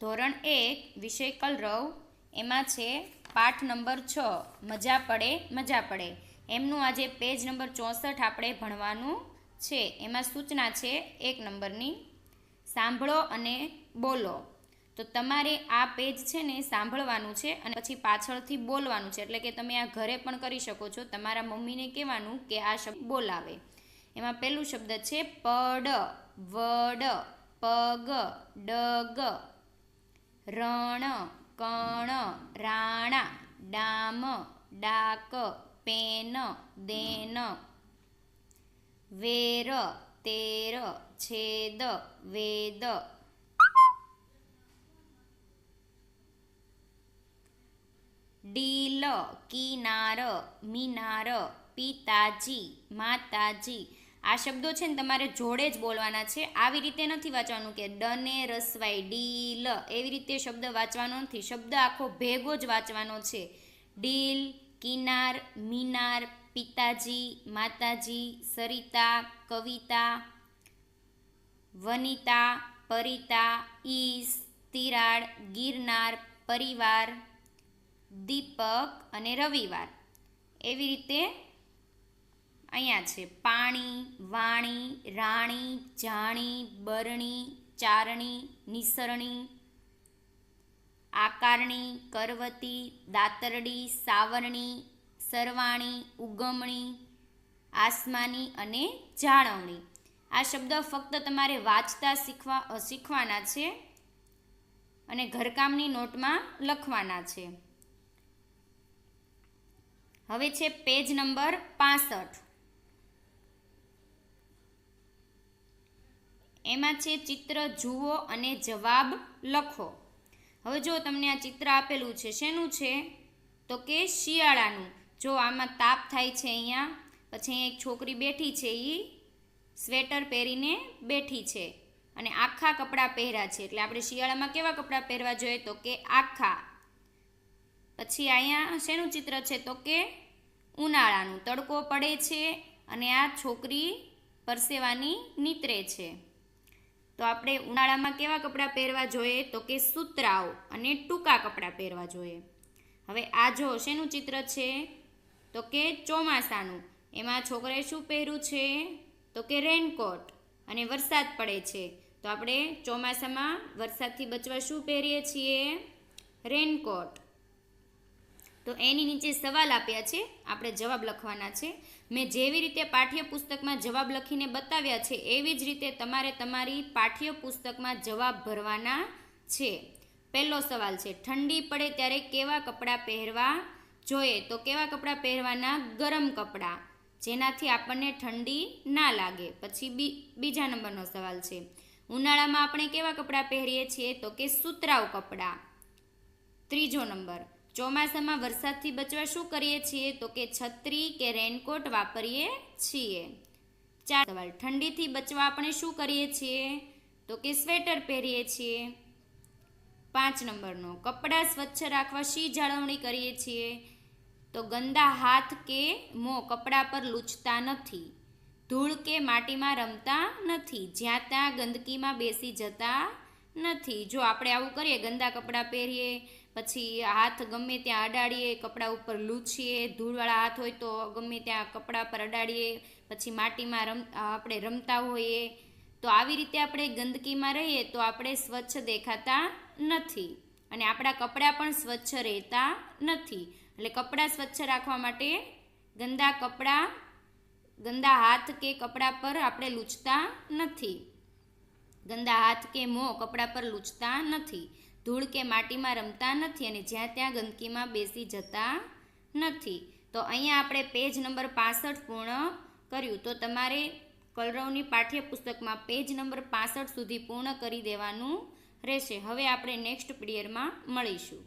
ધોરણ 1 વિષય કલરવ એમાં છે પાઠ નંબર 6 મજા પડે એમનું આજે પેજ નંબર 64 આપણે ભણવાનું છે। એમાં સૂચના છે 1 નંબરની, સાંભળો અને બોલો। તો તમારે આ પેજ છે ને સાંભળવાનું છે અને પછી પાછળથી બોલવાનું છે, એટલે કે તમે આ ઘરે પણ કરી શકો છો। તમારા મમ્મીને કહેવાનું કે આ શબ્દ બોલાવે। એમાં પહેલું શબ્દ છે પડ, વડ, પગ, ડગ, રણ, કણ, રાણા, ડામ, ડાક, પેન, દેન, વેર, તેર, છેદ, વેદ, ડીલ, કિનાર, મિનાર, પિતાજી, માતાજી। આ શબ્દો છે ને તમારે જોડે જ બોલવાના છે। આવી રીતે નથી વાંચવાનું કે ડને રસવાઈ ડીલ, એવી રીતે શબ્દ વાંચવાનો નથી। શબ્દ આખો ભેગો જ વાંચવાનો છે। ડીલ, કિનાર, મિનાર, પિતાજી, માતાજી, સરિતા, કવિતા, વનિતા, પરિતા, ઈશ, તિરાડ, ગિરનાર, પરિવાર, દીપક અને રવિવાર। એવી રીતે અહીંયા છે પાણી, વાણી, રાણી, જાણી, બરણી, ચારણી, નિસરણી, આકારણી, કરવતી, દાતરડી, સાવરણી, સરવાણી, ઉગમણી, આસમાની અને જાળવણી। આ શબ્દ ફક્ત તમારે વાંચતા શીખવાના છે અને ઘરકામની નોટમાં લખવાના છે। હવે છે પેજ નંબર 65। એમાં છે ચિત્ર જુઓ અને જવાબ લખો। હવે જો તમને આ ચિત્ર આપેલું છે, શેનું છે તો કે શિયાળાનું। જો આમાં તાપ થાય છે અહીંયા, પછી અહીંયા એક છોકરી બેઠી છે, એ સ્વેટર પહેરીને બેઠી છે અને આખા કપડાં પહેર્યા છે, એટલે આપણે શિયાળામાં કેવા કપડાં પહેરવા જોઈએ તો કે આખા। પછી અહીંયા શેનું ચિત્ર છે તો કે ઉનાળાનું, તડકો પડે છે અને આ છોકરી પરસેવાની નીતરે છે। તો આપણે ઉનાળામાં કેવા કપડાં પહેરવા જોઈએ તો કે સુતરાઉ અને ટૂંકા કપડાં પહેરવા જોઈએ। હવે આ જો શેનું ચિત્ર છે તો કે ચોમાસાનું, એમાં છોકરાએ શું પહેર્યું છે તો કે રેનકોટ અને વરસાદ પડે છે, તો આપણે ચોમાસામાં વરસાદથી બચવા શું પહેરીએ છીએ રેનકોટ। તો એની નીચે સવાલ આપ્યા છે, આપણે જવાબ લખવાના છે। મેં જેવી રીતે પાઠ્યપુસ્તકમાં જવાબ લખીને બતાવ્યા છે એવી જ રીતે તમારે તમારી પાઠ્યપુસ્તકમાં જવાબ ભરવાના છે। પહેલો સવાલ છે ઠંડી પડે ત્યારે કેવા કપડાં પહેરવા જોઈએ તો કેવા કપડાં પહેરવાના ગરમ કપડાં, જેનાથી આપણને ઠંડી ના લાગે। પછી બીજા નંબરનો સવાલ છે ઉનાળામાં આપણે કેવા કપડાં પહેરીએ છીએ તો કે સુતરાઉ કપડાં। ત્રીજો નંબર ચોમાસામાં વરસાદથી બચવા શું કરીએ છીએ તો કે છત્રી કે રેનકોટ વાપરીએ છીએ। ચાર સવાલ ઠંડીથી બચવા આપણે શું કરીએ છીએ તો કે સ્વેટર પહેરીએ છીએ। 5 નંબરનો કપડાં સ્વચ્છ રાખવા શી જાળવણી કરીએ છીએ તો ગંદા હાથ કે મોં કપડાં પર લૂછતા નથી, ધૂળ કે માટીમાં રમતા નથી, જ્યાં ત્યાં ગંદકીમાં બેસી જતા નથી। જો આપણે આવું કરીએ, ગંદા કપડાં પહેરીએ, પછી હાથ ગમે ત્યાં અડાડીએ, કપડાં ઉપર લૂછીએ, ધૂળવાળા હાથ હોય તો ગમે ત્યાં કપડાં પર અડાડીએ, પછી માટીમાં આપણે રમતા હોઈએ, તો આવી રીતે આપણે ગંદકીમાં રહીએ તો આપણે સ્વચ્છ દેખાતા નથી અને આપણા કપડાં પણ સ્વચ્છ રહેતા નથી। એટલે કપડાં સ્વચ્છ રાખવા માટે ગંદા હાથ કે કપડાં પર આપણે લૂછતા નથી, ગંદા હાથ કે મોં કપડાં પર લૂછતા નથી, ધૂળ કે માટીમાં રમતા નથી અને જ્યાં ત્યાં ગંદકીમાં બેસી જતા નથી। તો અહીંયા આપણે પેજ નંબર 65 પૂર્ણ કર્યું। તો તમારે કલરવની પાઠ્યપુસ્તકમાં પેજ નંબર 65 સુધી પૂર્ણ કરી દેવાનું રહેશે। હવે આપણે નેક્સ્ટ પીરિયડમાં મળીશું।